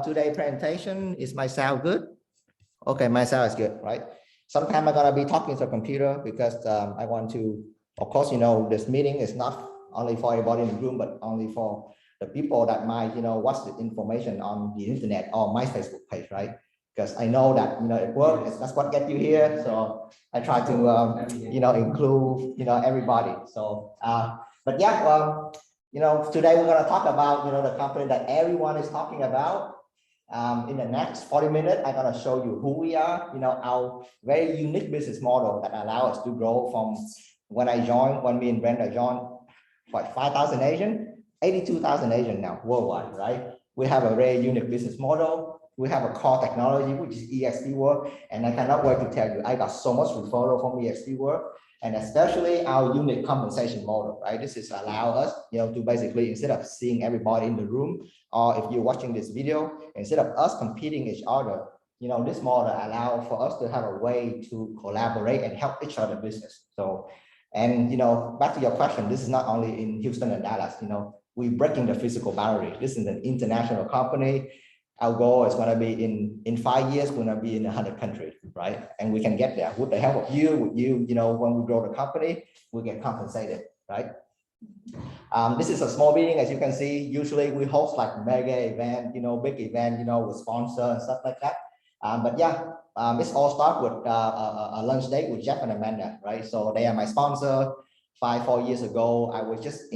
Today presentation, is my sound good? Okay, my sound is good, right? Sometimes I'm gonna be talking to a computer because I want to, of course, this meeting is not only for everybody in the room, but only for the people that might, watch the information on the internet or my Facebook page, right? Because I know that, it works, that's what get you here. So I try to, include, everybody. So, but yeah, today we're going to talk about, the company that everyone is talking about. In the next 40 minutes, I'm going to show you who we are, our very unique business model that allow us to grow from when me and Brenda joined, what, 5,000 agents, 82,000 agents now worldwide, right? We have a very unique business model. We have a core technology, which is eXp work. And I cannot wait to tell you, I got so much referral from eXp work. And especially our unique compensation model, right? This is allow us, to basically, instead of seeing everybody in the room, or if you're watching this video, instead of us competing each other, this model allow for us to have a way to collaborate and help each other business. So, and back to your question, this is not only in Houston and Dallas, we're breaking the physical boundary. This is an international company. Our goal is going to be in 5 years, we're going to be in 100 countries, right? And we can get there with the help of you, when we grow the company, we get compensated, right? This is a small meeting, as you can see. Usually we host like mega event, big event, with sponsor and stuff like that. But yeah, it's all start with a lunch date with Jeff and Amanda, right? So they are my sponsor. 4 years ago, I was just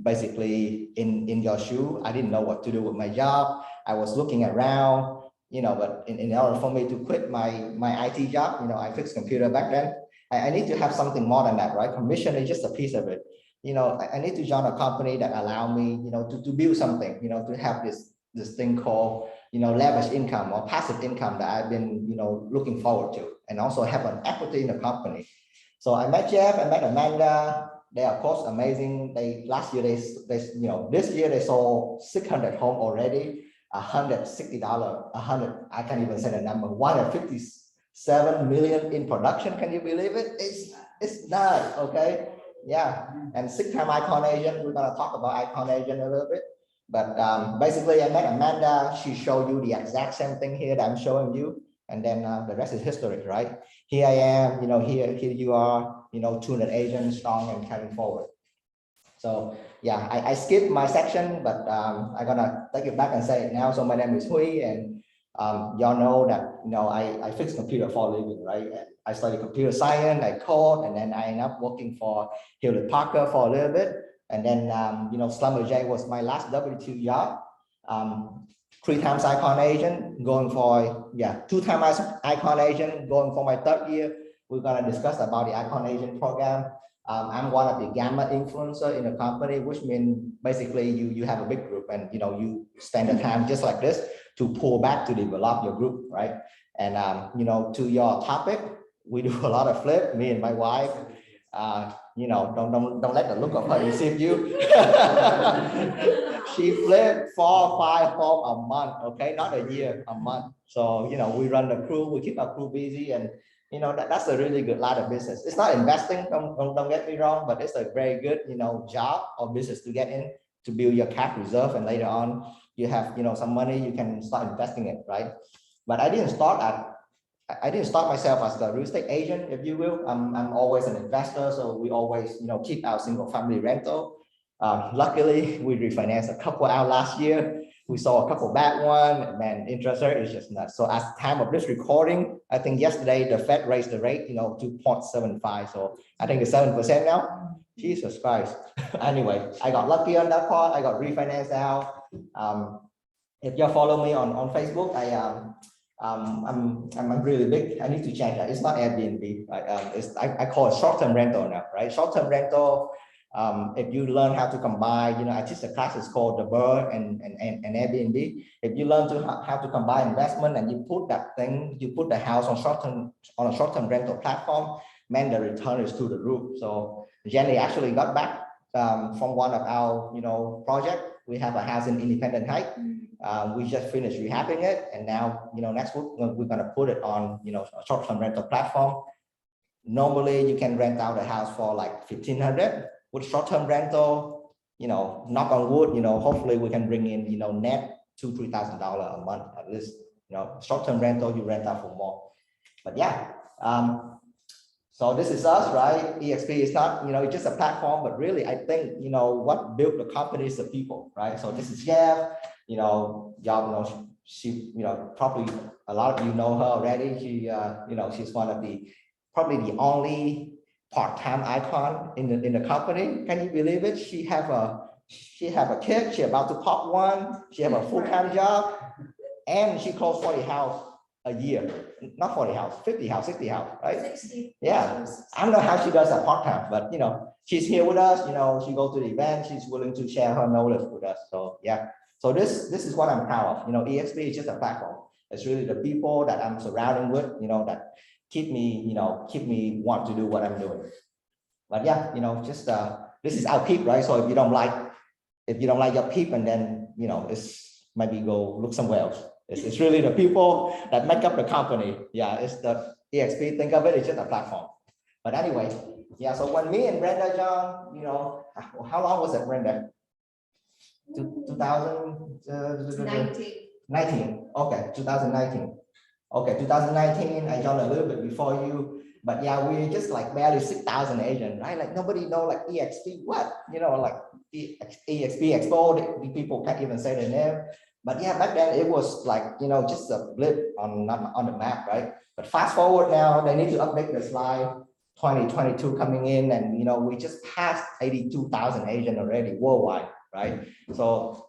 basically in your shoe. I didn't know what to do with my job. I was looking around, but in order for me to quit my IT job, I fixed computer back then. I need to have something more than that, right? Commission is just a piece of it. I need to join a company that allow me, to build something, to have this thing called, leverage income or passive income that I've been, looking forward to, and also have an equity in the company. So I met Jeff, I met Amanda. They are, of course, amazing. Last year, this year they sold 600 home already, $160, I can't even say the number, 157 million in production. Can you believe it? It's nuts, okay? Yeah, and 6-time icon agent. We're gonna talk about icon agent a little bit. But basically, I met Amanda. She showed you the exact same thing here that I'm showing you. And then the rest is history, right? Here I am, here you are, 200 agents strong and carrying forward. So yeah, I skipped my section, but I'm gonna take it back and say it now. So my name is Hui, and y'all know that I fix computer for a living, right? I studied computer science, I code, and then I ended up working for Hewlett Packard for a little bit. And then Schlumberger was my last W2 job. 3 times icon agent, going for 2 times icon agent, going for my 3rd year. We're gonna discuss about the icon agent program. I'm one of the gamma influencer in the company, which means basically you have a big group, and you spend the time just like this to pull back to develop your group, right? And to your topic, we do a lot of flip. Me and my wife, don't let the look of her deceive you. She flipped 4 or 5 homes a month, okay, not a year, a month. So we run the crew, we keep our crew busy, and that's a really good line of business. It's not investing, don't get me wrong, but it's a very good job or business to get in, to build your cash reserve, and later on you have some money, you can start investing it, right? But I didn't start myself as a real estate agent, if you will. I'm always an investor, so we always keep our single family rental. Luckily, we refinanced a couple out last year. We saw a couple bad one, man, interest rate is just nuts. So at the time of this recording, I think yesterday the Fed raised the rate, to 0.75. So I think it's 7% now. Jesus Christ. Anyway, I got lucky on that part. I got refinanced out. If you follow me on Facebook, I'm really big. I need to change that. It's not Airbnb, right? I call it short-term rental now, right? Short-term rental. If you learn how to combine, I teach a class, it's called the Bird and Airbnb. If you learn how to combine investment and you put the house on a short-term rental platform, man, the return is to the roof. So Jenny actually got back from one of our project. We have a house in Independent Heights. We just finished rehabbing it, and now next week we're gonna put it on a short-term rental platform. Normally you can rent out a house for like $1,500. With short-term rental, knock on wood, hopefully we can bring in net $2,000-3,000 a month at least. Short-term rental, you rent out for more. But yeah, so this is us, right? eXp is not, it's just a platform, but really, I think, what built the company is the people, right? So this is Jeff, y'all know, she, probably a lot of you know her already. She, she's one of probably the only part-time icon in the company. Can you believe it? She have a kid. She about to pop one. She have a full-time job, and she closed 40 house a year. Not 40 house, 50 house, 60 house, right? 60. Yeah. I don't know how she does that part-time, but she's here with us. She goes to the event. She's willing to share her knowledge with us. So yeah. So this is what I'm proud of. eXp is just a platform. It's really the people that I'm surrounding with, that keep me want to do what I'm doing. But yeah, just this is our peep, right? So if you don't like your peep, and then it's maybe go look somewhere else. It's really the people that make up the company. Yeah, it's the eXp. Think of it, it's just a platform. But anyway, yeah. So when me and Brenda John, how long was it, Brenda? 2019. Okay, 2019. Okay, 2019. I joined a little bit before you, but yeah, we're just like barely 6,000 agents, right? Like nobody know like eXp what, like eXp Expo. The people can't even say the name. But yeah, back then it was like just a blip on the map, right? But fast forward now, they need to update the slide. 2022 coming in, and we just passed 82,000 agents already worldwide, right? So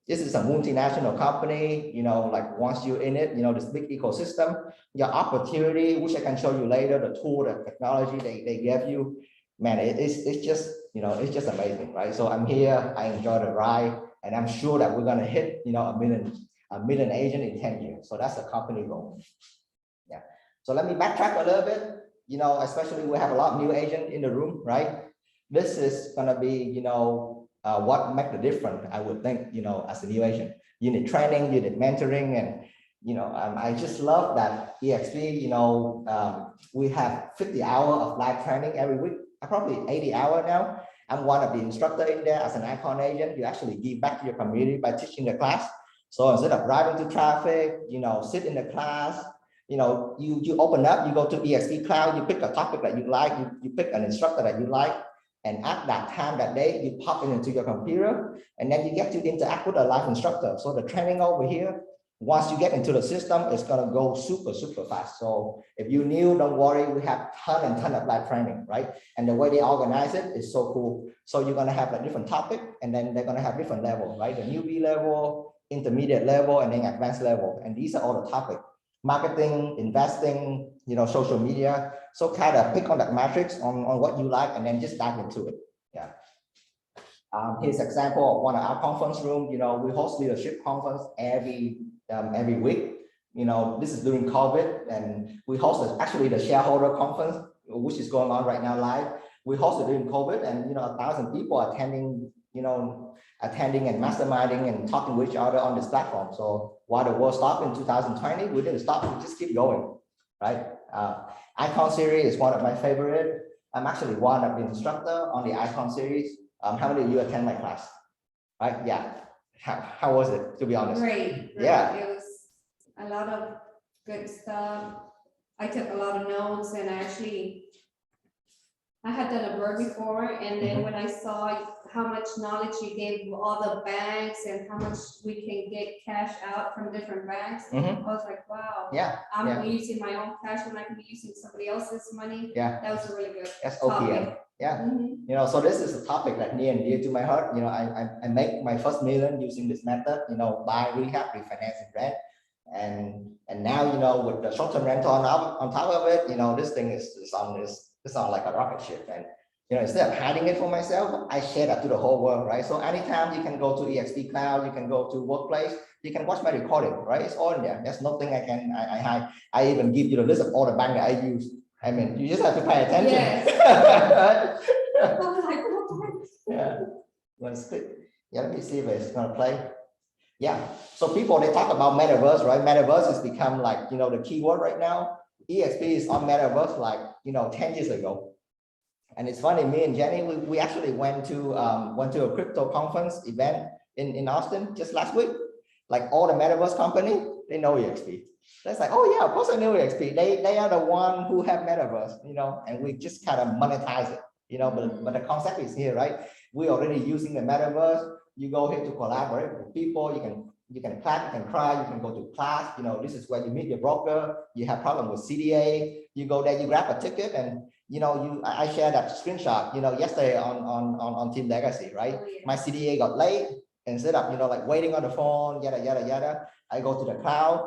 this is a multinational company, like once you're in it, this big ecosystem, your opportunity, which I can show you later, the tool, the technology they give you, man, it's just, it's just amazing, right? So I'm here, I enjoy the ride, and I'm sure that we're gonna hit, a million agent in 10 years. So that's the company goal. Yeah. So let me backtrack a little bit, especially we have a lot of new agents in the room, right? This is gonna be, what make the difference, I would think, as a new agent. You need training, you need mentoring, and I just love that eXp, we have 50 hours of live training every week, probably 80 hours now. I'm one of the instructors in there as an icon agent. You actually give back to your community by teaching the class. So instead of driving to traffic, sit in the class, you open up, you go to eXp Cloud, you pick a topic that you like, you pick an instructor that you like, and at that time, that day, you pop it into your computer, and then you get to interact with a live instructor. So the training over here, once you get into the system, it's gonna go super, super fast. So if you're new, don't worry, we have ton and ton of live training, right? And the way they organize it is so cool. So you're gonna have a different topic, and then they're gonna have different levels, right? The newbie level, intermediate level, and then advanced level. And these are all the topics. Marketing, investing, social media. So kind of pick on that matrix on what you like, and then just dive into it. Yeah. Here's an example of one of our conference room. We host leadership conference every week. This is during COVID, and we hosted actually the shareholder conference, which is going on right now live. We hosted during COVID, and 1,000 people attending, attending and masterminding and talking with each other on this platform. So while the world stopped in 2020, we didn't stop, we just keep going, right? Icon series is one of my favorite. I'm actually one of the instructor on the Icon series. How many of you attend my class? Right? Yeah. How was it, to be honest? Great. Yeah. It was a lot of good stuff. I took a lot of notes, and I had done a bird before, and then when I saw how much knowledge you gave all the banks and how much we can get cash out from different banks, I was like, wow. Yeah. I'm using my own cash when I can be using somebody else's money. Yeah. That was a really good That's OPM. Yeah. So this is a topic that near and dear to my heart. I make my first million using this method, buy, rehab, refinance, and rent. And now, with the short-term rental on top of it, this thing is on like a rocket ship. And instead of hiding it for myself, I share that to the whole world, right? So anytime you can go to eXp Cloud, you can go to Workplace, you can watch my recording, right? It's all in there. There's nothing I hide. I even give you the list of all the banks that I use. I mean, you just have to pay attention. Yes. Yeah. Let's click. Yeah, let me see if it's gonna play. Yeah. So people, they talk about metaverse, right? Metaverse has become like, the keyword right now. eXp is on metaverse like, 10 years ago. And it's funny, me and Jenny, we actually went to a crypto conference event in Austin just last week. like all the metaverse company, they know eXp. That's like, oh yeah, of course I know eXp. They are the one who have metaverse, and we just kind of monetize it, but the concept is here, right? We're already using the metaverse. You go here to collaborate with people. You can clap, you can cry, you can go to class. This is where you meet your broker. You have problem with CDA. You go there, you grab a ticket, and I shared that screenshot, yesterday on Team Legacy, right? Oh, yeah. My CDA got late. Instead of like waiting on the phone, yada yada yada, I go to the cloud.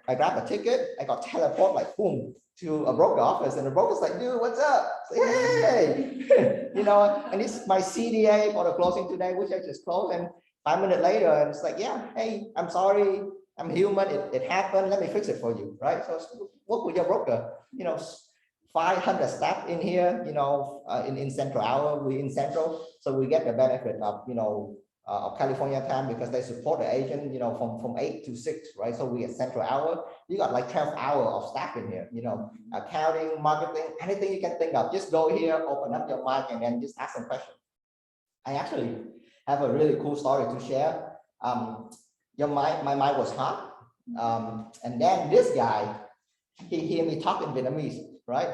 I grab a ticket. I got teleport like boom to a broker office, and the broker's like, dude, what's up? Say, hey, and it's my CDA for the closing today, which I just closed. And 5 minutes later, and it's like, yeah, hey, I'm sorry, I'm human. It happened. Let me fix it for you, right? So work with your broker. 500 staff in here. In Central Hour, we in Central, so we get the benefit of of California time because they support the agent, from 8 to 6, right? So we at Central Hour, you got like 12 hours of staff in here, accounting, marketing, anything you can think of. Just go here, open up your mic, and then just ask some questions. I actually have a really cool story to share. My mic was hot, and then this guy, he hear me talking Vietnamese, right?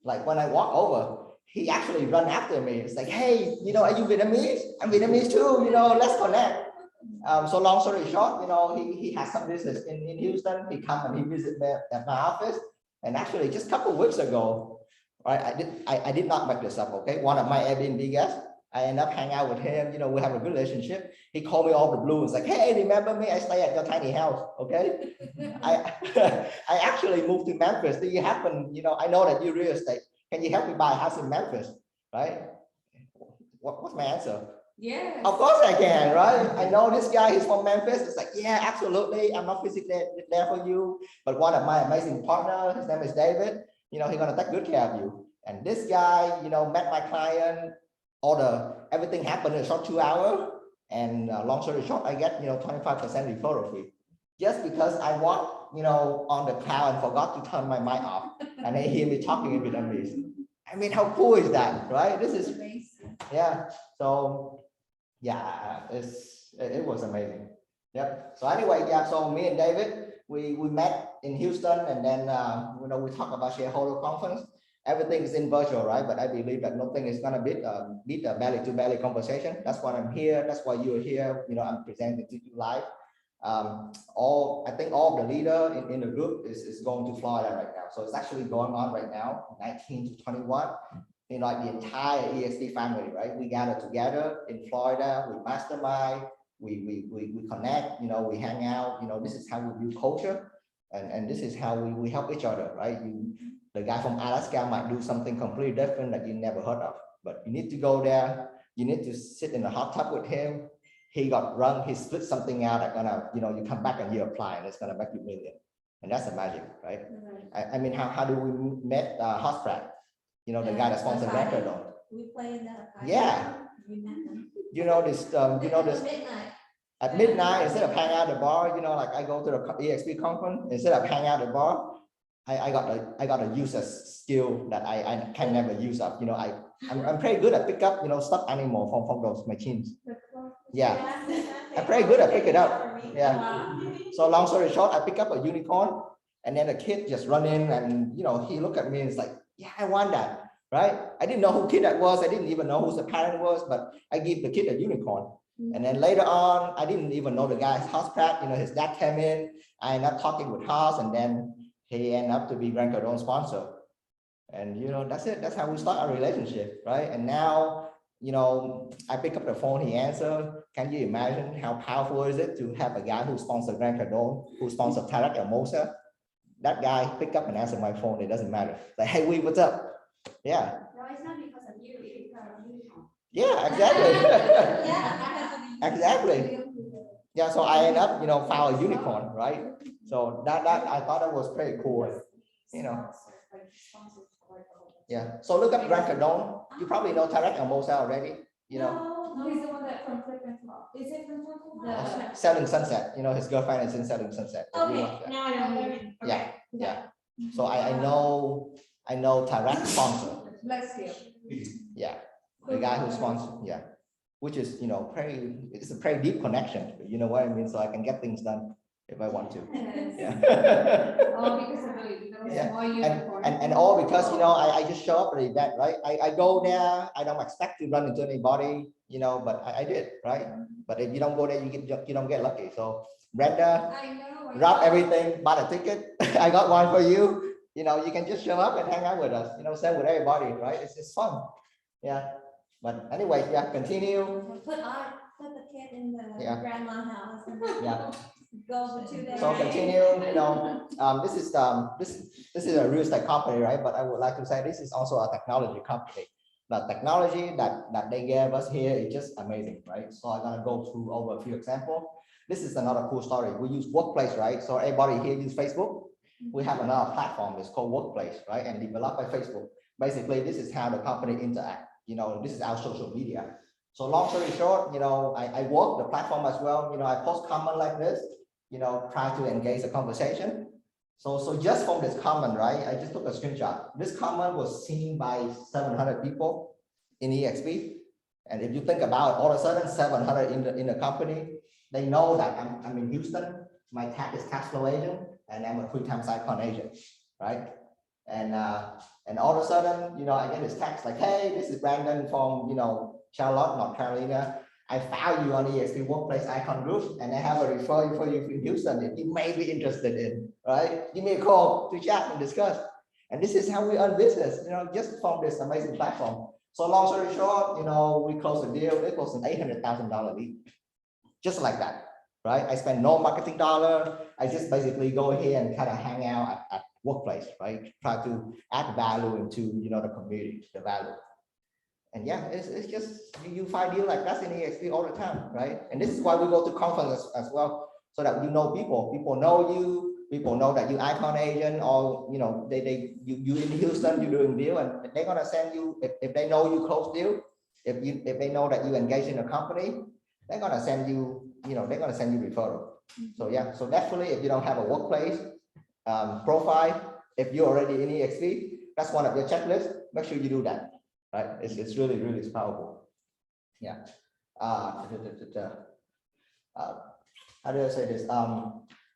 Like when I walk over, he actually run after me. It's like, hey, are you Vietnamese? I'm Vietnamese too, let's connect. So long story short, he has some business in Houston. He come and he visit me at my office. And actually just a couple of weeks ago, right, I did not make this up, okay? One of my Airbnb guests, I end up hanging out with him, we have a good relationship. He called me all the blue. It's like, hey, remember me? I stay at your tiny house, okay? I actually moved to Memphis. Do you happen, I know that you real estate. Can you help me buy a house in Memphis, right? What's my answer? Yeah. Of course I can, right? I know this guy is from Memphis. It's like, yeah, absolutely. I'm not physically there for you, but one of my amazing partners, his name is David, he's gonna take good care of you. And this guy, met my client, everything happened in a short 2 hours. And long story short, I get, 25% referral fee. Just because I walked, on the cloud and forgot to turn my mic off, and they hear me talking in Vietnamese. I mean, how cool is that, right? This is Amazing. yeah. So yeah, it was amazing. Yep. So anyway, yeah. So me and David, we met in Houston, and then we talk about shareholder conference. Everything is in virtual, right? But I believe that nothing is gonna beat a belly to belly conversation. That's why I'm here. That's why you're here. I'm presenting to you live. I think all the leader in the group is going to Florida right now. So it's actually going on right now, 19 to 21. Like the entire eXp family, right? We gather together in Florida, we mastermind, we connect, we hang out, this is how we build culture, and this is how we help each other, right? The guy from Alaska might do something completely different that you never heard of, but you need to go there, you need to sit in the hot tub with him. He got run, he split something out that gonna, you come back and you apply, and it's gonna make you million. And that's the magic, right? I mean, how do we met Hotsprat? The guy that sponsored record on. We play in the Yeah. This at midnight, instead of hanging out at the bar, like I go to the eXp conference, instead of hanging out at the bar, I got to use a skill that I can never use up. I'm pretty good at pick up, stuffed animal from those machines. Yeah. I'm pretty good at pick it up. Yeah. So long story short, I pick up a unicorn, and then a kid just run in, and he looked at me and it's like, yeah, I want that, right? I didn't know who kid that was. I didn't even know who the parent was, but I gave the kid a unicorn. And then later on, I didn't even know the guy's Hotsprat. His dad came in. I ended up talking with Hoss, and then he ended up to be Grant Cardone sponsor. And that's it. That's how we start our relationship, right? And now, I pick up the phone, he answered. Can you imagine how powerful is it to have a guy who sponsored Grant Cardone, who sponsored Tarek El Mosa? That guy pick up and answer my phone. It doesn't matter. Like, hey, what's up? Yeah. No, it's not because of you. It's because of you. Yeah, exactly. Yeah. Exactly. Yeah. So I end up, found a unicorn, right? So that I thought that was pretty cool. Yeah. So look up Grant Cardone. You probably know Tarek El Mosa already. No, he's the one that from Click and Flop. Is it from Florida? Selling Sunset. His girlfriend is in Selling Sunset. Okay, now I know who. Yeah. Yeah. So I know Tarek sponsor. Bless you. Yeah. The guy who sponsored. Yeah. which is, you know, it's a pretty deep connection, you know what I mean? So I can get things done if I want to. Yeah. All because of the little Yeah. small unicorn. And all because, you know, I just show up at the event, right? I go there, I don't expect to run into anybody, you know, but I did, right? But if you don't go there, you don't get lucky. So Brenda, I know. wrap everything, buy the ticket. I got one for you. You know, you can just show up and hang out with us, you know, same with everybody, right? It's fun. Yeah. But anyway, yeah, continue. Put the kid in the Yeah. grandma house and Yeah. go for 2 days. So continue, you know, this is a real estate company, right? But I would like to say this is also a technology company. The technology that they gave us here is just amazing, right? So I'm gonna go through over a few examples. This is another cool story. We use Workplace, right? So everybody here use Facebook. We have another platform, it's called Workplace, right? And developed by Facebook. Basically, this is how the company interact. You know, this is our social media. So long story short, you know, I work the platform as well. You know, I post comment like this, you know, try to engage a conversation. So just from this comment, right? I just took a screenshot. This comment was seen by 700 people in eXp. And if you think about it, all of a sudden 700 in the company, they know that I'm in Houston. My tag is cash flow agent, and I'm a 3-time icon agent, right? And all of a sudden, you know, I get this text like, hey, this is Brandon from, you know, Charlotte, North Carolina. I found you on eXp Workplace Icon Group, and I have a referral for you in Houston that you may be interested in, right? Give me a call to chat and discuss. And this is how we earn business, you know, just from this amazing platform. So long story short, you know, we closed a deal. It was an $800,000 lead, just like that, right? I spend no marketing dollar. I just basically go here and kind of hang out at Workplace, right? Try to add value into, you know, the community, the value. And yeah, it's just you find deal like that in eXp all the time, right? And this is why we go to conferences as well, so that you know people know you, people know that you icon agent, or you know you in Houston, you're doing deal, and they're gonna send you if they know you close deal, if they know that you engage in a company, they're gonna send you, you know, they're gonna send you referral. So yeah, so definitely if you don't have a Workplace profile, if you're already in eXp, that's one of your checklists. Make sure you do that. Right, it's really powerful. Yeah. How do I say this?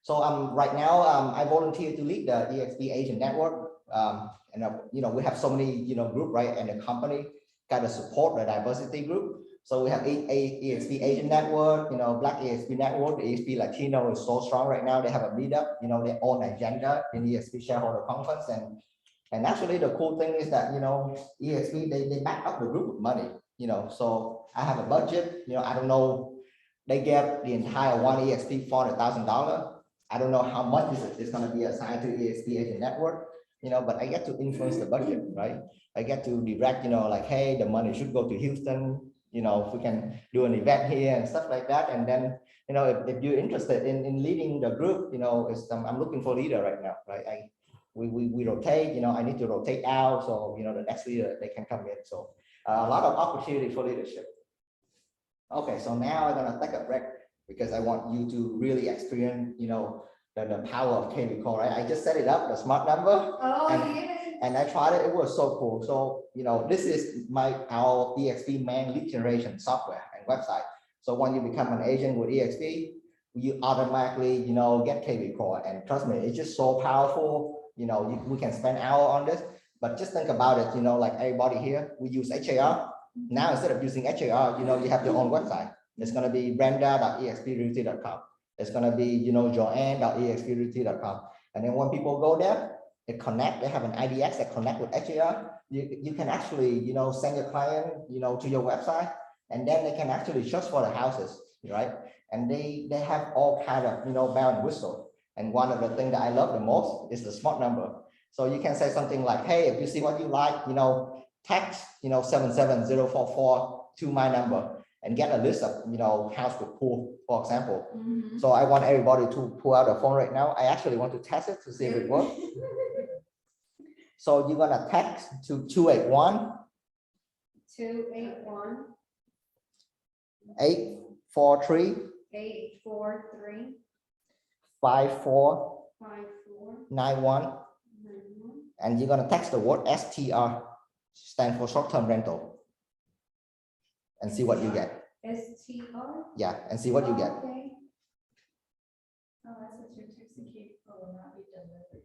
So right now I volunteer to lead the eXp Agent Network. And you know, we have so many, you know, group, right, and the company kind of support the diversity group. So we have eXp Agent Network, you know, Black eXp Network, the eXp Latino is so strong right now. They have a meetup, you know, their own agenda in eXp shareholder conference. And actually, the cool thing is that, you know, eXp, they back up the group with money, you know, so I have a budget, you know, I don't know, they get the entire one eXp $400,000. I don't know how much is going to be assigned to eXp Agent Network, you know, but I get to influence the budget, right? I get to direct, you know, like, hey, the money should go to Houston, you know, if we can do an event here and stuff like that. And then, you know, if you're interested in leading the group, you know, I'm looking for a leader right now, right? We rotate, you know, I need to rotate out. So, you know, the next leader, they can come in. So a lot of opportunity for leadership. Okay, so now I'm gonna take a break because I want you to really experience, you know, the power of KV Core, right? I just set it up, the smart number. Oh, and, yeah. And I tried it, it was so cool. So, you know, this is our eXp main lead generation software and website. So when you become an agent with eXp, you automatically, you know, get KV Core. And trust me, it's just so powerful. You know, we can spend hours on this, but just think about it, you know, like everybody here, we use HAR. Now, instead of using HAR, you know, you have your own website. It's going to be brenda.exprealty.com. It's going to be, you know, joanne.exprealty.com. And then when people go there, they connect, they have an IDX that connect with HAR. You can actually, you know, send your client, you know, to your website, and then they can actually search for the houses, right? And they have all kind of, you know, bell and whistle. And one of the things that I love the most is the smart number. So you can say something like, hey, if you see what you like, you know, text, you know, 77044 to my number and get a list of, you know, house with pool, for example. So I want everybody to pull out a phone right now. I actually want to test it to see if it works. So you're gonna text to 281 843 5491, and you're gonna text the word STR, stand for short-term rental, and see what you get. STR? Yeah, and see what you get. Okay. Oh, that's what your Texas cable will not be delivered.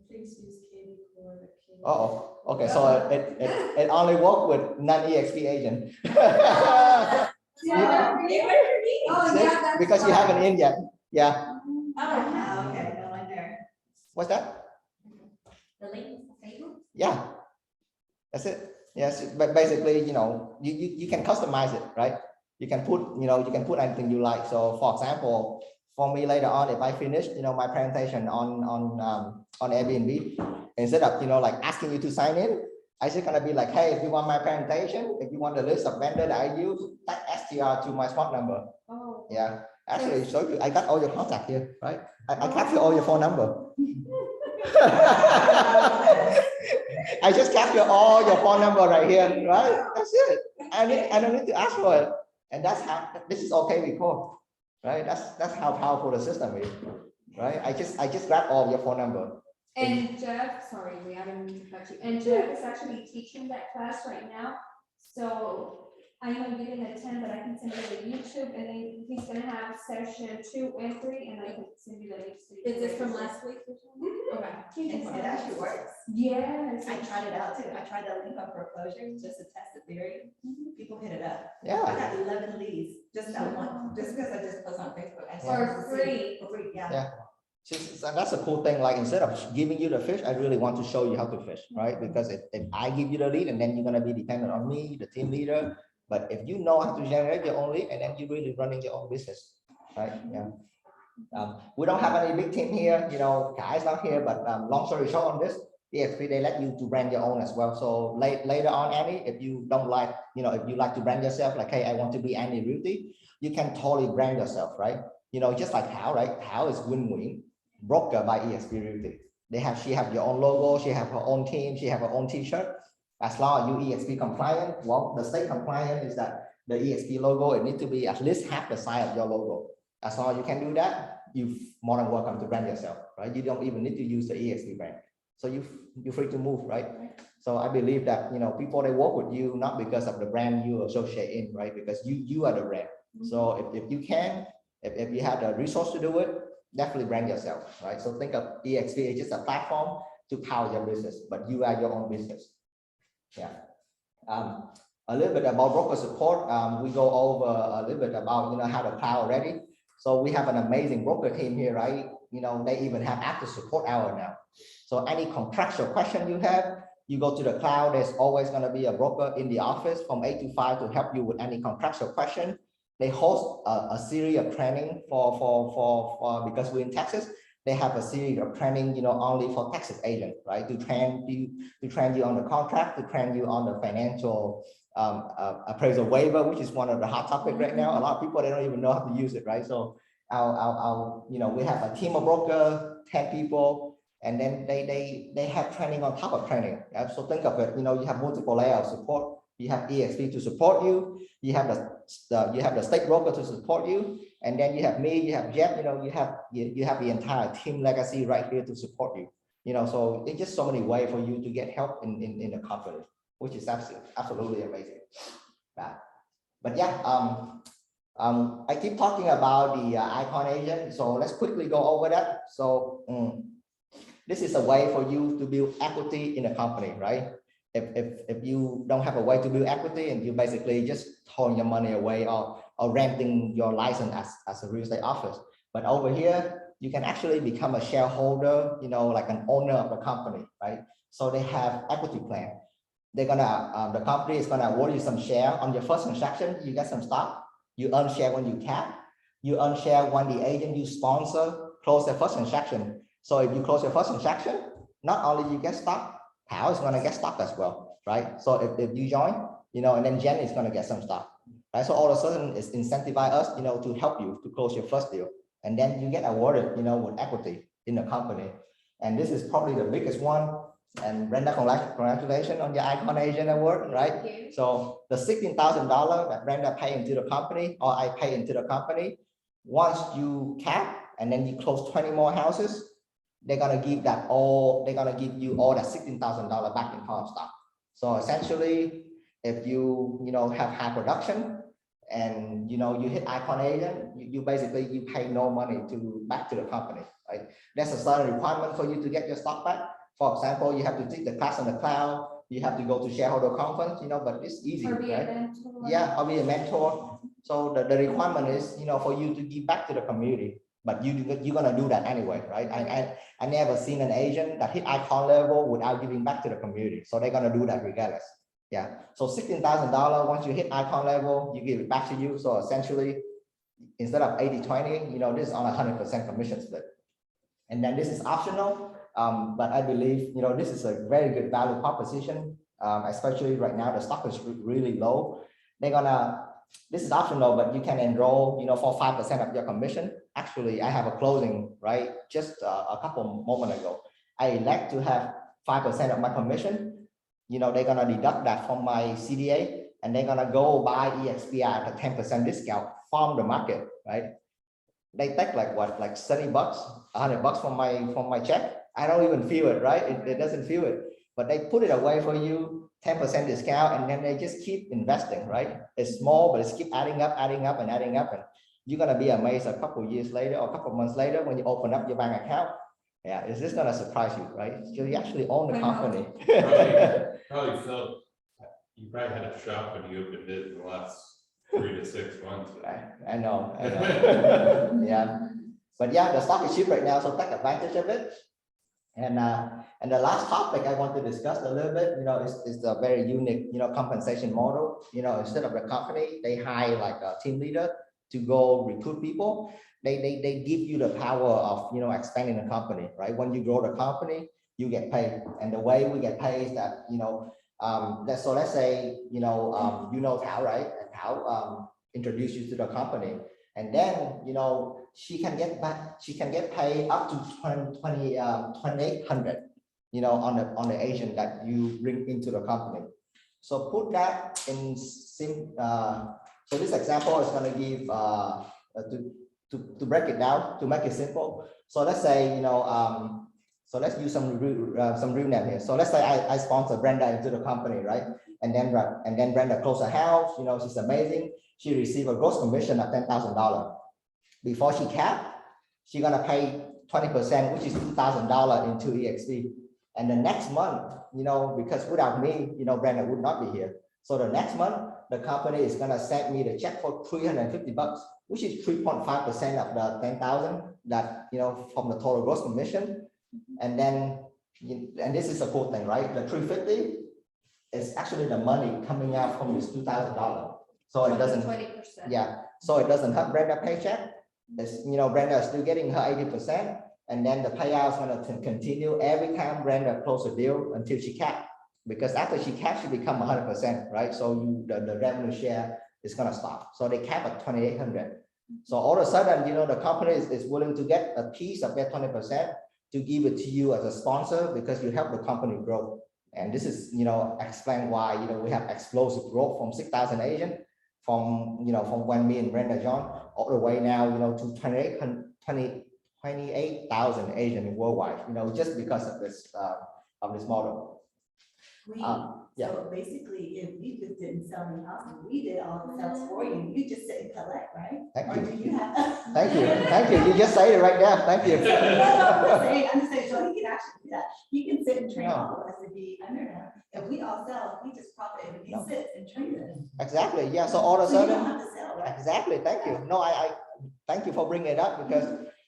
Please use cable for the cable. Oh, okay. So it only work with non-eXp agent. Yeah. Oh, See? yeah, that's Because you why. haven't in yet. Yeah. Oh, okay, no one there. What's that? The link, Facebook? Yeah. That's it. Yes, but basically, you can customize it, right? You can put, you can put anything you like. So for example, for me later on, if I finish, my presentation on Airbnb, instead of, like asking you to sign in, I just gonna be like, hey, if you want my presentation, if you want the list of vendor that I use, type STR to my smart number. Oh. Yeah. Actually, show you, I got all your contact here, right? I capture all your phone number. I just capture all your phone number right here, right? That's it. I don't need to ask for it. And that's how, this is okay before, right? That's how powerful the system is, right? I just grab all your phone number. And Jeff, sorry, we haven't touched you. And Jeff is actually teaching that class right now. So I know you didn't attend, but I can send you the YouTube, and then he's gonna have session 2 and 3, and I can send you the links. so you Is can this from register. last week or something? Okay. And it actually works. Yes. I tried it out too. I tried to link up foreclosure just to test the theory. People hit it up. I Yeah. got 11 leads, just that one, just because I just post on Facebook. I For started to see- free. For free, yeah. Yeah. And that's a cool thing. Like instead of giving you the fish, I really want to show you how to fish, right? Because if I give you the lead and then you're gonna be dependent on me, the team leader. But if you know how to generate your own lead and then you're really running your own business, right? Yeah. We don't have any big team here, Kai's not here, but long story short on this, eXp, they let you to brand your own as well. So later on, Annie, if you don't like, if you like to brand yourself, like, hey, I want to be Annie Realty, you can totally brand yourself, right? Just like Hal, right? Hal is win-win, broker by eXp Realty. She have your own logo, she have her own team, she have her own t-shirt. As long as you eXp compliant, well, the state compliant is that the eXp logo, it needs to be at least half the size of your logo. As long as you can do that, you're more than welcome to brand yourself, right? You don't even need to use the eXp brand. So you're free to move, right? So I believe that, people, they work with you, not because of the brand you associate in, right? Because you are the brand. So if you can, if you have the resource to do it, definitely brand yourself, right? So think of eXp as just a platform to power your business, but you are your own business. Yeah. A little bit about broker support. We go over a little bit about, how to cloud already. So we have an amazing broker team here, right? They even have active support hour now. So any contractual question you have, you go to the cloud, there's always going to be a broker in the office from 8 to 5 to help you with any contractual question. They host a series of training for because we're in Texas, they have a series of training, only for Texas agents, right? To train you on the contract, to train you on the financial appraisal waiver, which is one of the hot topics right now. A lot of people, they don't even know how to use it, right? So we have a team of broker, 10 people, and then they have training on top of training. Right? So think of it, you have multiple layers of support. You have eXp to support you. You have the state broker to support you, and then you have me, you have Jeff. You have the entire team legacy right here to support you. So it's just so many ways for you to get help in the company, which is absolutely amazing. But yeah, I keep talking about the icon agent, so let's quickly go over that. So this is a way for you to build equity in a company, right? If you don't have a way to build equity and you basically just throwing your money away or renting your license as a real estate office. But over here, you can actually become a shareholder, like an owner of the company, right? So they have equity plan. They're gonna, the company is gonna award you some share on your first transaction. You get some stock. You earn share when you cap. You earn share when the agent you sponsor close their first transaction. So if you close your first transaction, not only you get stock, Hal is gonna get stock as well, right? So if you join, and then Jen is gonna get some stock, right? So all of a sudden it's incentivize us, to help you to close your first deal, and then you get awarded, with equity in the company. And this is probably the biggest one. And Brenda, congratulations on your Icon Agent Award, right? So the $16,000 that Brenda paid into the company, or I pay into the company, once you cap and then you close 20 more houses, they're gonna give you all that $16,000 back in form of stock. So essentially, if you know, have high production and, you know, you hit icon agent, you basically, you pay no money back to the company, right? That's a certain requirement for you to get your stock back. For example, you have to take the class on the cloud, you have to go to shareholder conference, you know, but it's easy, Or be a right? mentor. Yeah, I'll be a mentor. So the requirement is, you know, for you to give back to the community, but you're gonna do that anyway, right? I never seen an agent that hit icon level without giving back to the community. So they're gonna do that regardless. Yeah. So $16,000, once you hit icon level, you give it back to you. So essentially, instead of 80-20, you know, this is on 100% commission split. And then this is optional. But I believe, you know, this is a very good value proposition, especially right now, the stock is really low. This is optional, but you can enroll, you know, for 5% of your commission. Actually, I have a closing, right? Just a couple moments ago. I elect to have 5% of my commission. You know, they're gonna deduct that from my CDA and they're gonna go buy eXp at a 10% discount from the market, right? They take like what, like $70, $100 from my check. I don't even feel it, right? It doesn't feel it, but they put it away for you, 10% discount, and then they just keep investing, right? It's small, but it's keep adding up, and you're gonna be amazed a couple years later or a couple months later when you open up your bank account. Yeah, it's just gonna surprise you, right? So you actually own the company. Probably felt, you probably had a shock when you opened it in the last 3 to 6 months. I know. Yeah, but yeah, the stock is cheap right now, so take advantage of it. And the last topic I want to discuss a little bit, you know, is the very unique, you know, compensation model. You know, instead of the company, they hire like a team leader to go recruit people. They give you the power of, you know, expanding the company, right? When you grow the company, you get paid, and the way we get paid is that, you know, so let's say, you know, Thảo, right? And Thảo introduce you to the company, and then, you know, she can get paid up to 2,800, you know, on the agent that you bring into the company. So put that in so this example is going to give to break it down, to make it simple. So let's say, you know, so let's use some real name here. So let's say I sponsor Brenda into the company, right? And then Brenda close a house, you know, she's amazing. She received a gross commission of $10,000. Before she cap, she's gonna pay 20%, which is $2,000 into eXp. And the next month, you know, because without me, you know, Brenda would not be here. So the next month, the company is gonna send me the check for $350, which is 3.5% of the 10,000 that, you know, from the total gross commission. And then, and this is a cool thing, right? The 350 is actually the money coming out from this $2,000. So it doesn't, 20%. yeah. So it doesn't hurt Brenda paycheck. It's, you know, Brenda is still getting her 80%, and then the payout is going to continue every time Brenda close a deal until she cap. Because after she caps, she become 100%, right? So the revenue share is going to stop. So they cap at 2,800. So all of a sudden, you know, the company is willing to get a piece of that 20% to give it to you as a sponsor because you help the company grow. And this is, you know, explain why, you know, we have explosive growth from 6,000 agents. From, you know, from when me and Brenda joined all the way now, you know, to 28,000 agents worldwide, you know, just because of this model. Yeah. So basically, if you just didn't sell any houses, we did all the sales for you. You just sit and collect, right? Thank Or you. do you have? Thank you. You just say it right now. Thank you. I'm just saying, so he can actually do that. He can sit and train all of us to be under him. If we all sell, we just profit. If he sits and trains it. Exactly. Yeah. So all of a So you sudden, don't have to sell, right? exactly. Thank you. No, I thank you for bringing it up because,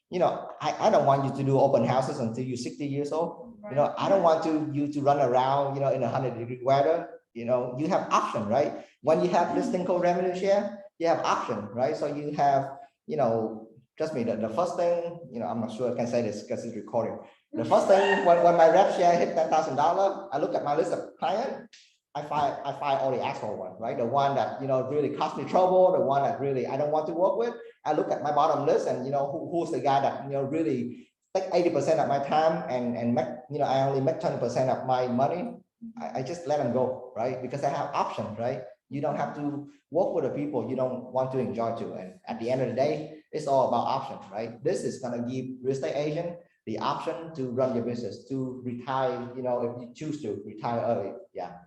you know, I don't want you to do open houses until you're 60 years old. You know, I don't want you to run around, you know, in 100-degree weather. You know, you have option, right? When you have this thing called revenue share, you have option, right? So you have, you know, trust me, the first thing, you know, I'm not sure I can say this because it's recording. The first thing, when my rep share hit $10,000, I look at my list of clients. I find all the asshole ones, right? The one that, you know, really cost me trouble, the one that really I don't want to work with. I look at my bottom list and, you know, who's the guy that, you know, really take 80% of my time and make, you know, I only make 20% of my money. I just let them go, right? Because I have options, right? You don't have to work with the people you don't want to enjoy to. And at the end of the day, it's all about options, right? This is going to give real estate agent the option to run your business, to retire, you know, if you choose to retire early. Yeah.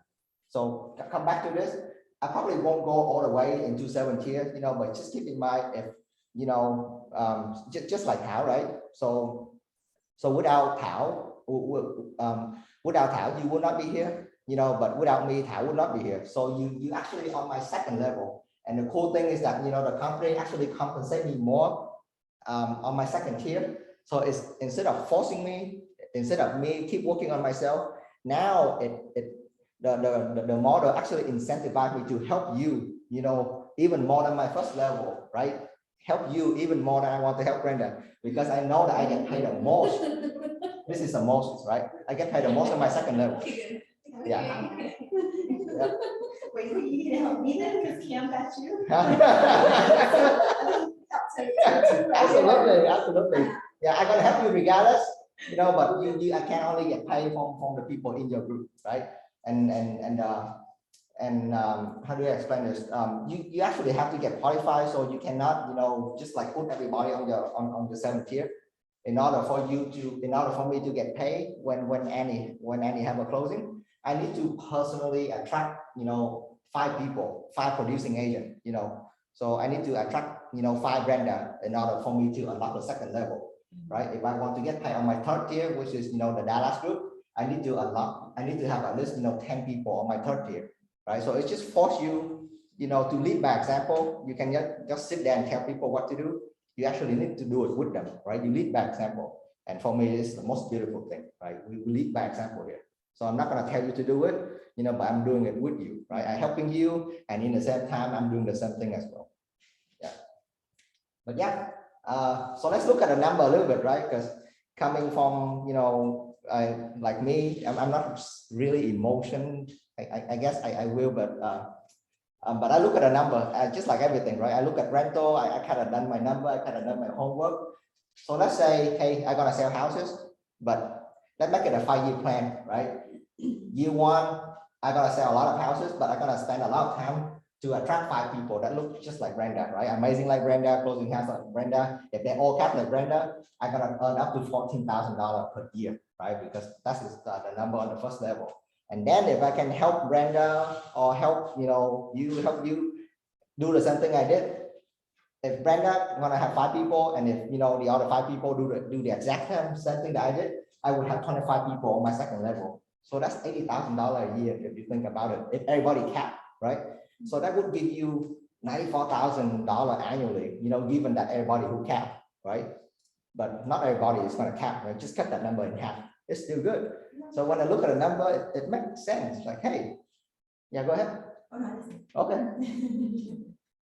So come back to this. I probably won't go all the way into 7 tier, but just keep in mind if, just like Thảo, right? So without Thảo, without Thảo, you would not be here, but without me, Thảo would not be here. So you actually on my second level. And the cool thing is that, the company actually compensate me more on my second tier. So it's instead of forcing me, instead of me keep working on myself, now the model actually incentivize me to help you, even more than my first level, right? Help you even more than I want to help Brenda, because I know that I get paid the most. This is the most, right? I get paid the most on my second level. Yeah. Wait, so you need to help me then, because Cam got you? Absolutely. Yeah, I'm gonna help you regardless, but I can only get paid from the people in your group, right? And how do I explain this? You actually have to get qualified, so you cannot, just like put everybody on the 7th tier. In order for me to get paid when Annie have a closing, I need to personally attract, 5 people, 5 producing agents, So I need to attract, 5 Brenda in order for me to unlock the second level, right? If I want to get paid on my 3rd tier, which is, the Dallas group, I need to have at least, 10 people on my 3rd tier, right? So it just force you, to lead by example. You can just sit there and tell people what to do. You actually need to do it with them, right? You lead by example. And for me, it's the most beautiful thing, right? We lead by example here. So I'm not going to tell you to do it, but I'm doing it with you, right? I'm helping you, and in the same time, I'm doing the same thing as well. Yeah. But yeah, so let's look at the number a little bit, right? Because coming from, like me, I'm not really emotion. I guess I will, but I look at a number, just like everything, right? I look at rental, I kind of done my number, I kind of done my homework. So let's say, hey, I'm gonna sell houses, but let's make it a 5-year plan, right? Year 1, I'm gonna sell a lot of houses, but I'm gonna spend a lot of time to attract 5 people that look just like Brenda, right? Amazing like Brenda, closing house like Brenda. If they all cap like Brenda, I'm gonna earn up to $14,000 per year, right? Because that's the number on the first level. And then if I can help Brenda or help you do the same thing I did. If Brenda gonna have 5 people, and if the other 5 people do the exact same thing that I did, I would have 25 people on my second level. So that's $80,000 a year if you think about it. If everybody cap, right? So that would give you $94,000 annually. Given that everybody who cap, right? But not everybody is gonna cap, right? Just cut that number in half. It's still good. So when I look at a number, it makes sense. Like, hey, yeah, go ahead. Okay.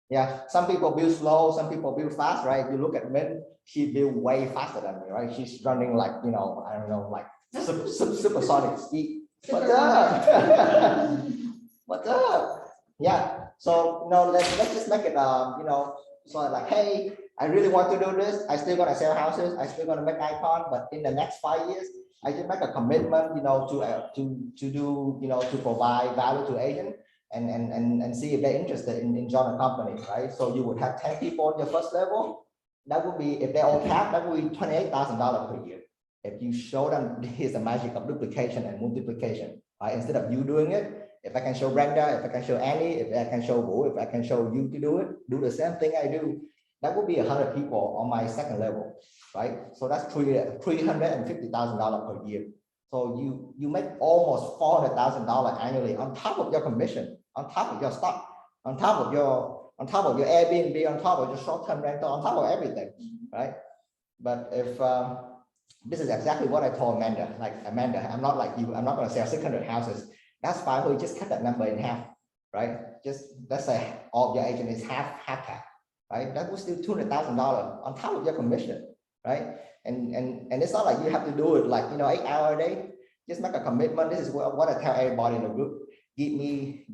Yeah, some people build slow, some people build fast, right? If you look at Min, she build way faster than me, right? She's running like, I don't know, like supersonic speed. What's up? What's up? Yeah. So let's just make it so like, hey, I really want to do this. I still gonna sell houses. I still gonna make icon, but in the next 5 years, I just make a commitment, to do, to provide value to agent and see if they're interested in joining a company, right? So you would have 10 people on your first level. That would be, if they all cap, that would be $28,000 per year. If you show them here's the magic of duplication and multiplication, right? Instead of you doing it, if I can show Brenda, if I can show Annie, if I can show Boo, if I can show you to do it, do the same thing I do, that would be 100 people on my second level, right? So that's $350,000 per year. So you make almost $400,000 annually on top of your commission, on top of your stock, on top of your Airbnb, on top of your short-term rental, on top of everything, right? But if this is exactly what I told Amanda, like Amanda, I'm not like you, I'm not going to sell 600 houses. That's fine. We just cut that number in half, right? Just let's say all of your agent is half cap, right? That was still $200,000 on top of your commission, right? And it's not like you have to do it like 8 hours a day. Just make a commitment. This is what I tell everybody in the group. Give me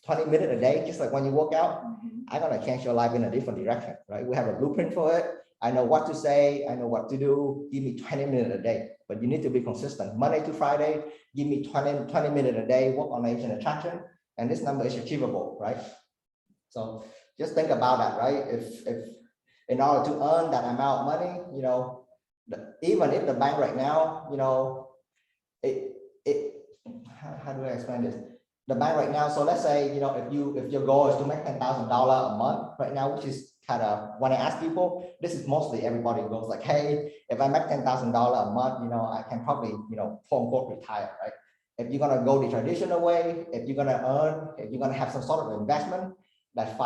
20 minutes a day, just like when you work out. I'm gonna change your life in a different direction, right? We have a blueprint for it. I know what to say. I know what to do. Give me 20 minutes a day, but you need to be consistent. Monday to Friday, give me 20 minutes a day. Work on agent attraction, and this number is achievable, right? So just think about that, right? If in order to earn that amount of money, even if the bank right now, how do I explain this? the bank right now. So let's say, you know, if your goal is to make $10,000 a month right now, which is kind of, when I ask people, this is mostly everybody goes like, hey, if I make $10,000 a month, you know, I can probably, you know, quote unquote retire, right? If you're gonna go the traditional way, if you're gonna earn, if you're gonna have some sort of investment that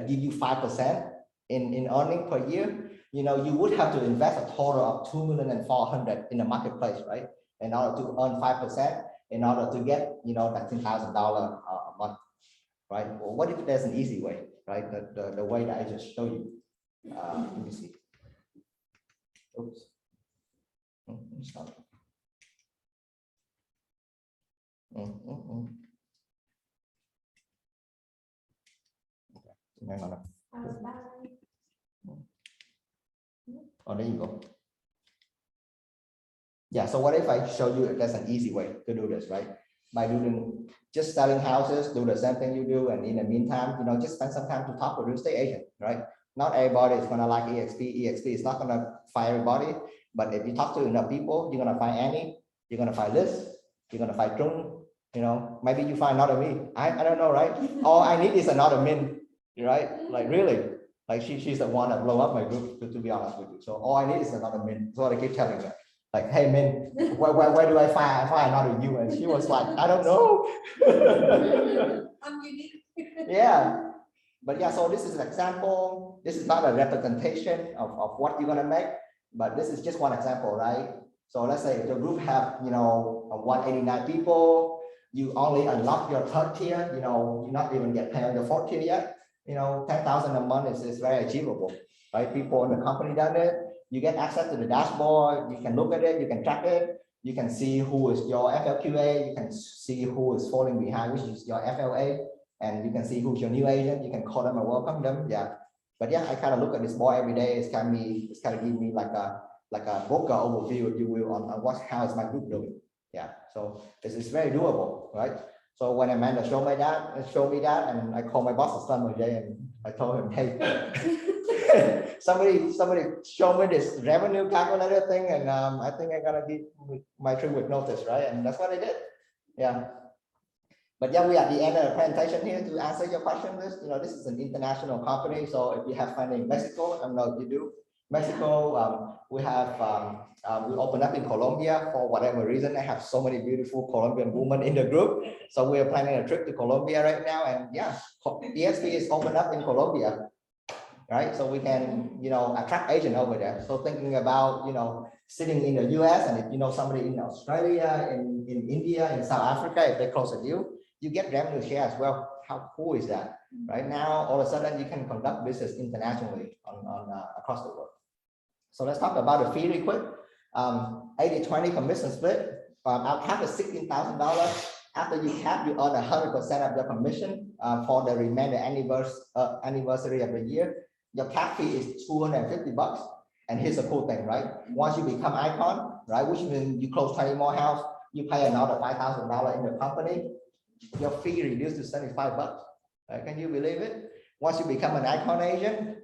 give you 5% in earning per year, you know, you would have to invest a total of 2,400,000 in the marketplace, right? In order to earn 5%, in order to get, you know, that $10,000 a month, right? Well, what if there's an easy way, right? The way that I just showed you. Let me see. Oops. Stop. Hang on. Oh, there you go. Yeah, so what if I show you if there's an easy way to do this, right? By doing just selling houses, do the same thing you do, and in the meantime, you know, just spend some time to talk with real estate agent, right? Not everybody is gonna like eXp. eXp is not gonna find everybody, but if you talk to enough people, you're gonna find Annie, you're gonna find Liz, you're gonna find Trung, you know, maybe you find another me. I don't know, right? All I need is another Min, right? Like really, like she's the one that blew up my group, to be honest with you. So all I need is another Min. That's what I keep telling her. Like, hey, Min, where do I find another you? And she was like, I don't know. I'm unique. Yeah, but yeah, so this is an example. This is not a representation of what you're gonna make, but this is just one example, right? So let's say if your group have, you know, 189 people, you only unlock your third tier, you know, you not even get paid on your fourth tier yet. You know, 10,000 a month is very achievable, right? People in the company done it. You get access to the dashboard, you can look at it, you can track it, you can see who is your FLQA, you can see who is falling behind, which is your FLA, and you can see who's your new agent, you can call them and welcome them. Yeah. But yeah, I kind of look at this boy every day. It's kind of give me like a broker overview, if you will, on how is my group doing. Yeah. So this is very doable, right? So when Amanda showed me that, and I called my boss on Monday and I told him, hey, somebody show me this revenue calculator thing, and I think I'm gonna give my 3-week notice, right? And that's what I did. Yeah. But yeah, we are at the end of the presentation here to answer your question. You know, this is an international company, so if you have friends in Mexico, I don't know if you do. Mexico, we have we open up in Colombia for whatever reason. I have so many beautiful Colombian women in the group, so we are planning a trip to Colombia right now. And yeah, eXp is open up in Colombia, right? So we can, you know, attract agent over there. So thinking about, you know, sitting in the US, and if you know somebody in Australia, in India, in South Africa, if they close a deal, you get revenue share as well. How cool is that? Right now, all of a sudden you can conduct business internationally on across the world. So let's talk about the fee real quick. 80-20 commission split. Our cap is $16,000. After you cap, you earn 100% of your commission for the remainder anniversary of the year. Your cap fee is $250. And here's the cool thing, right? Once you become icon, right, which means you close 20 more house, you pay another $5,000 in the company. Your fee reduced to $75. Right? Can you believe it? Once you become an icon agent,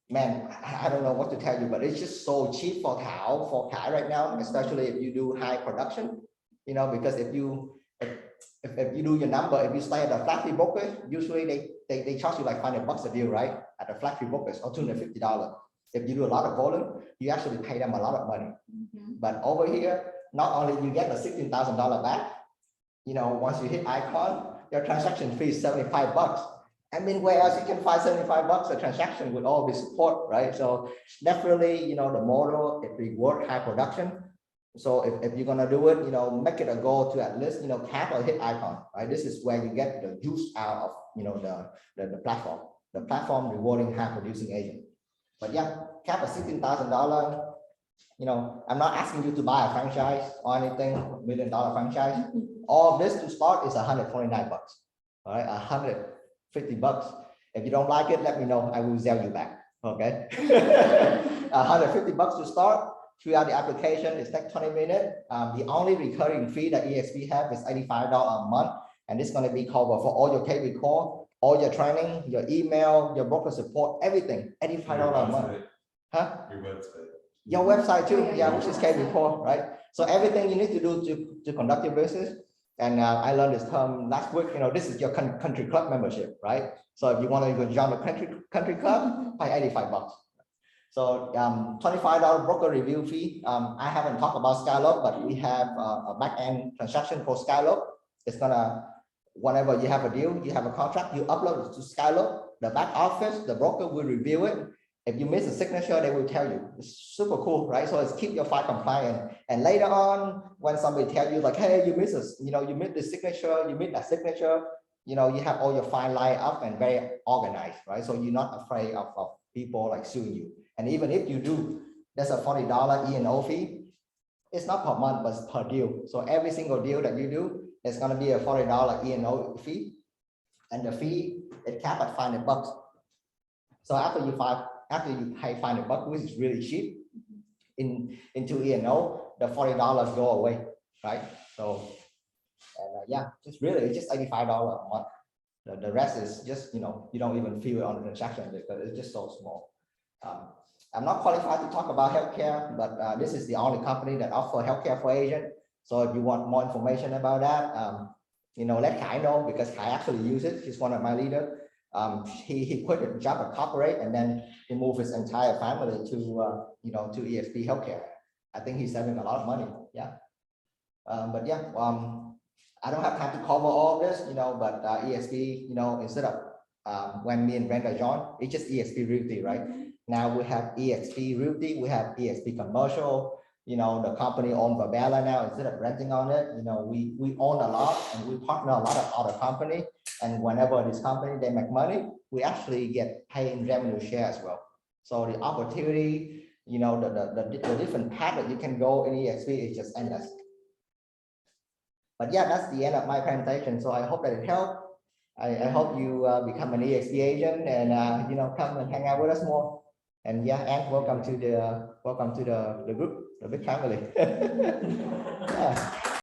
man, I don't know what to tell you, but it's just so cheap for Kai right now, especially if you do high production, you know, because if you do your number, if you stay at a flat fee brokerage, usually they charge you like $500 a deal, right? At a flat fee brokerage, or $250. If you do a lot of volume, you actually pay them a lot of money. But over here, not only you get the $16,000 back, you know, once you hit icon, your transaction fee is $75. I mean, where else you can find $75 a transaction with all this support, right? So definitely, you know, the model, it reward high production. So if you're gonna do it, you know, make it a goal to at least, you know, cap or hit icon, right? This is where you get the juice out of, you know, the platform rewarding high producing agent. But yeah, cap at $16,000. You know, I'm not asking you to buy a franchise or anything, $1 million franchise. All of this to start is $129. All right, $150. If you don't like it, let me know. I will sell you back. Okay. $150 to start. Fill out the application. It takes 20 minutes. The only recurring fee that eXp have is $85 a month, and it's going to be covered for all your KB call, all your training, your email, your broker support, everything. $85 a month. Huh? Your website. Your website too, yeah, which is KB Core, right? So everything you need to do to conduct your business, And I learned this term last week. This is your country club membership, right? So if you want to go join the country club, pay $85. So $25 broker review fee. I haven't talked about Skylope, but we have a back-end transaction called Skylope. It's gonna, whenever you have a deal, you have a contract, you upload it to Skylope. The back office, the broker will review it. If you miss a signature, they will tell you. It's super cool, right? So it's keep your file compliant. And later on, when somebody tell you like, hey, you missed this, you missed the signature, you missed that signature, you have all your file lined up and very organized, right? So you're not afraid of people like suing you. And even if you do, there's a $40 E&O fee. It's not per month, but it's per deal. So every single deal that you do, it's going to be a $40 E&O fee. And the fee, it capped at $500. So after you pay $500, which is really cheap, into E&O, the $40 go away, right? So, and it's just $85 a month. The rest is just, you don't even feel it on the transaction because it's just so small. I'm not qualified to talk about healthcare, but this is the only company that offer healthcare for agent. So if you want more information about that, let Kai know, because Kai actually uses it. He's one of my leaders. He quit his job at corporate and then he moved his entire family to eXp healthcare. I think he's saving a lot of money. Yeah. I don't have time to cover all this, but eXp, instead of when me and Brenda joined, it's just eXp Realty, right? Now we have eXp Realty, we have eXp Commercial, the company owned by Bella now. Instead of renting on it, we own a lot and we partner a lot of other company. And whenever this company, they make money, we actually get paid in revenue share as well. So the opportunity, the different path that you can go in eXp is just endless. But yeah, that's the end of my presentation. So I hope that it helped. I hope you become an eXp agent and come and hang out with us more. And yeah, and welcome to the group, the big family. Yeah.